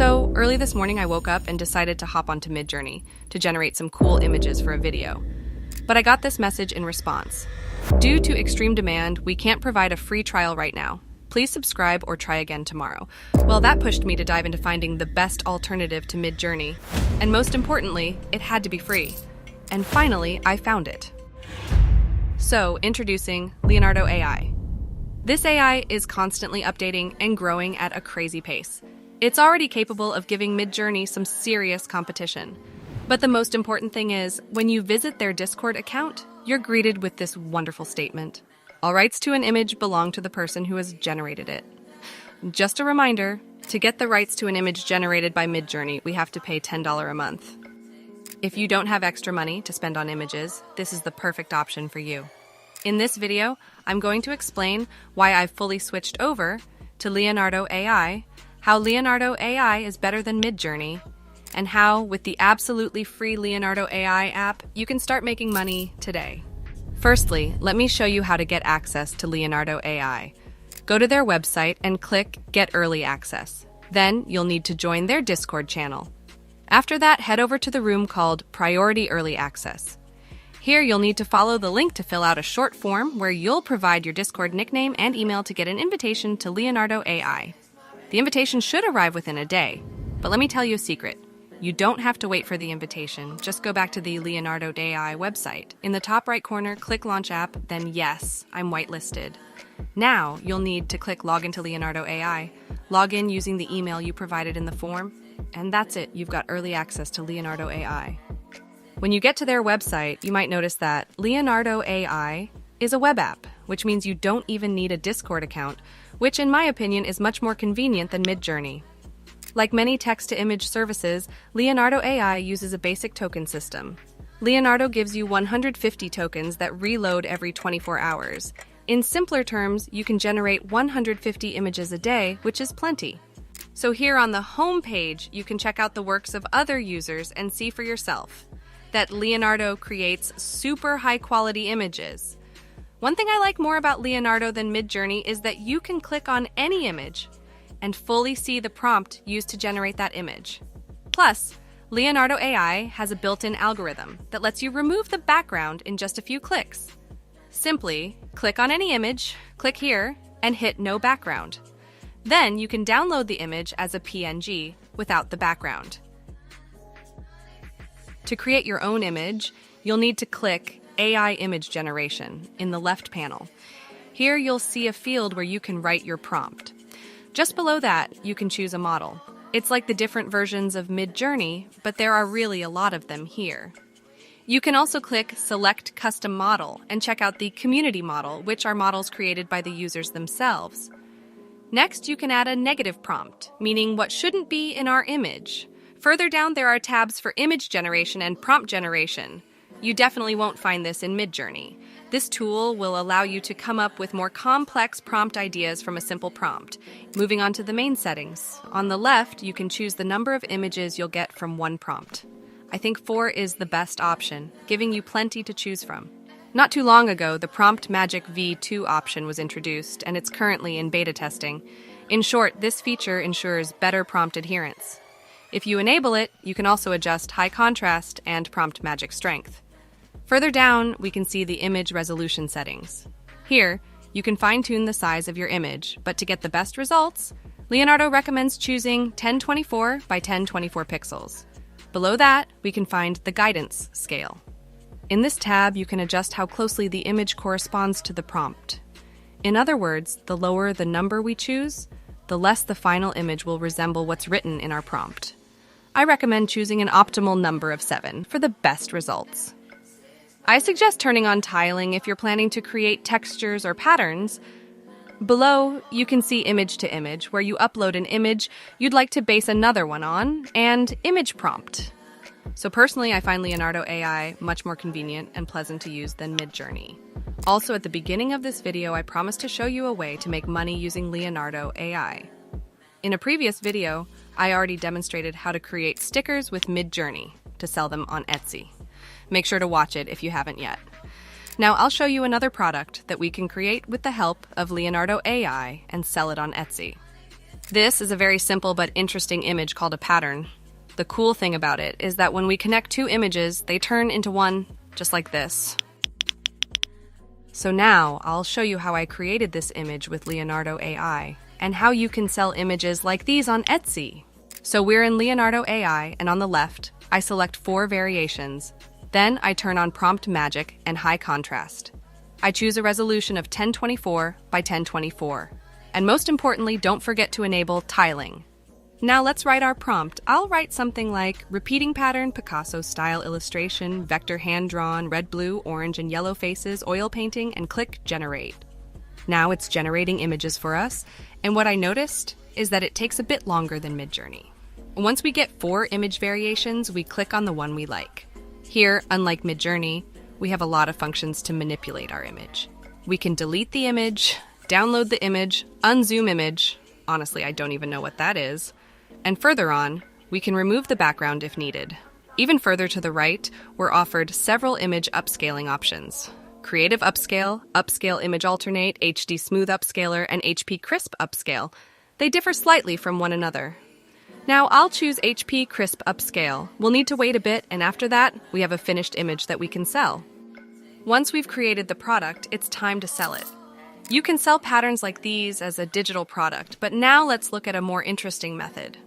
So, early this morning I woke up and decided to hop onto Midjourney to generate some cool images for a video. But I got this message in response. Due to extreme demand, we can't provide a free trial right now. Please subscribe or try again tomorrow. Well, that pushed me to dive into finding the best alternative to Midjourney. And most importantly, it had to be free. And finally, I found it. So, introducing Leonardo AI. This AI is constantly updating and growing at a crazy pace. It's already capable of giving Midjourney some serious competition. But the most important thing is, when you visit their Discord account, you're greeted with this wonderful statement. All rights to an image belong to the person who has generated it. Just a reminder, to get the rights to an image generated by Midjourney, we have to pay $10 a month. If you don't have extra money to spend on images, this is the perfect option for you. In this video, I'm going to explain why I've fully switched over to Leonardo AI, how Leonardo AI is better than Midjourney, and how, with the absolutely free Leonardo AI app, you can start making money today. Firstly, let me show you how to get access to Leonardo AI. Go to their website and click Get Early Access. Then, you'll need to join their Discord channel. After that, head over to the room called Priority Early Access. Here, you'll need to follow the link to fill out a short form where you'll provide your Discord nickname and email to get an invitation to Leonardo AI. The invitation should arrive within a day, but let me tell you a secret. You don't have to wait for the invitation. Just go back to the Leonardo AI website. In the top right corner, click Launch App, then yes, I'm whitelisted. Now, you'll need to click Log into Leonardo AI, log in using the email you provided in the form, and that's it, you've got early access to Leonardo AI. When you get to their website, you might notice that Leonardo AI is a web app, which means you don't even need a Discord account, which in my opinion is much more convenient than Midjourney. Like many text-to-image services, Leonardo AI uses a basic token system. Leonardo gives you 150 tokens that reload every 24 hours. In simpler terms, you can generate 150 images a day, which is plenty. So here on the home page, you can check out the works of other users and see for yourself that Leonardo creates super high-quality images. One thing I like more about Leonardo than Midjourney is that you can click on any image and fully see the prompt used to generate that image. Plus, Leonardo AI has a built-in algorithm that lets you remove the background in just a few clicks. Simply click on any image, click here, and hit No Background. Then you can download the image as a PNG without the background. To create your own image, you'll need to click AI Image Generation in the left panel. Here you'll see a field where you can write your prompt. Just below that, you can choose a model. It's like the different versions of Midjourney, but there are really a lot of them here. You can also click Select Custom Model and check out the Community Model, which are models created by the users themselves. Next, you can add a negative prompt, meaning what shouldn't be in our image. Further down, there are tabs for image generation and prompt generation. You definitely won't find this in Midjourney. This tool will allow you to come up with more complex prompt ideas from a simple prompt. Moving on to the main settings. On the left, you can choose the number of images you'll get from one prompt. I think 4 is the best option, giving you plenty to choose from. Not too long ago, the Prompt Magic V2 option was introduced, and it's currently in beta testing. In short, this feature ensures better prompt adherence. If you enable it, you can also adjust high contrast and prompt magic strength. Further down, we can see the image resolution settings. Here, you can fine-tune the size of your image, but to get the best results, Leonardo recommends choosing 1024 by 1024 pixels. Below that, we can find the guidance scale. In this tab, you can adjust how closely the image corresponds to the prompt. In other words, the lower the number we choose, the less the final image will resemble what's written in our prompt. I recommend choosing an optimal number of 7 for the best results. I suggest turning on tiling if you're planning to create textures or patterns. Below, you can see image to image, where you upload an image you'd like to base another one on, and image prompt. So personally, I find Leonardo AI much more convenient and pleasant to use than Midjourney. Also, at the beginning of this video, I promised to show you a way to make money using Leonardo AI. In a previous video, I already demonstrated how to create stickers with Midjourney to sell them on Etsy. Make sure to watch it if you haven't yet. Now I'll show you another product that we can create with the help of Leonardo AI and sell it on Etsy. This is a very simple but interesting image called a pattern. The cool thing about it is that when we connect two images, they turn into one, just like this. So now I'll show you how I created this image with Leonardo AI and how you can sell images like these on Etsy. So we're in Leonardo AI, and on the left, I select 4 variations. Then I turn on prompt magic and high contrast. I choose a resolution of 1024 by 1024. And most importantly, don't forget to enable tiling. Now let's write our prompt. I'll write something like repeating pattern, Picasso style illustration, vector hand-drawn, red, blue, orange, and yellow faces, oil painting, and click generate. Now it's generating images for us, and what I noticed is that it takes a bit longer than Midjourney. Once we get 4 image variations, we click on the one we like. Here, unlike Midjourney, we have a lot of functions to manipulate our image. We can delete the image, download the image, unzoom image. Honestly, I don't even know what that is. And further on, we can remove the background if needed. Even further to the right, we're offered several image upscaling options. Creative Upscale, Upscale Image Alternate, HD Smooth Upscaler, and HP Crisp Upscale. They differ slightly from one another. Now I'll choose HP Crisp Upscale. We'll need to wait a bit, and after that, we have a finished image that we can sell. Once we've created the product, it's time to sell it. You can sell patterns like these as a digital product, but now let's look at a more interesting method.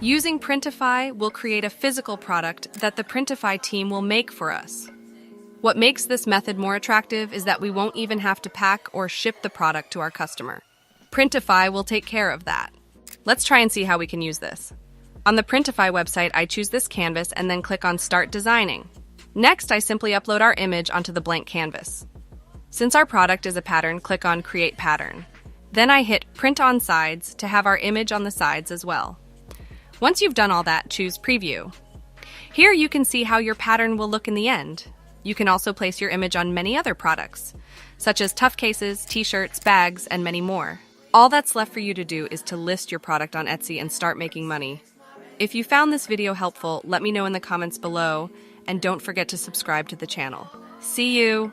Using Printify, we'll create a physical product that the Printify team will make for us. What makes this method more attractive is that we won't even have to pack or ship the product to our customer. Printify will take care of that. Let's try and see how we can use this. On the Printify website, I choose this canvas and then click on Start Designing. Next, I simply upload our image onto the blank canvas. Since our product is a pattern, click on Create Pattern. Then I hit Print on Sides to have our image on the sides as well. Once you've done all that, choose Preview. Here you can see how your pattern will look in the end. You can also place your image on many other products, such as tough cases, t-shirts, bags, and many more. All that's left for you to do is to list your product on Etsy and start making money. If you found this video helpful, let me know in the comments below, and don't forget to subscribe to the channel. See you!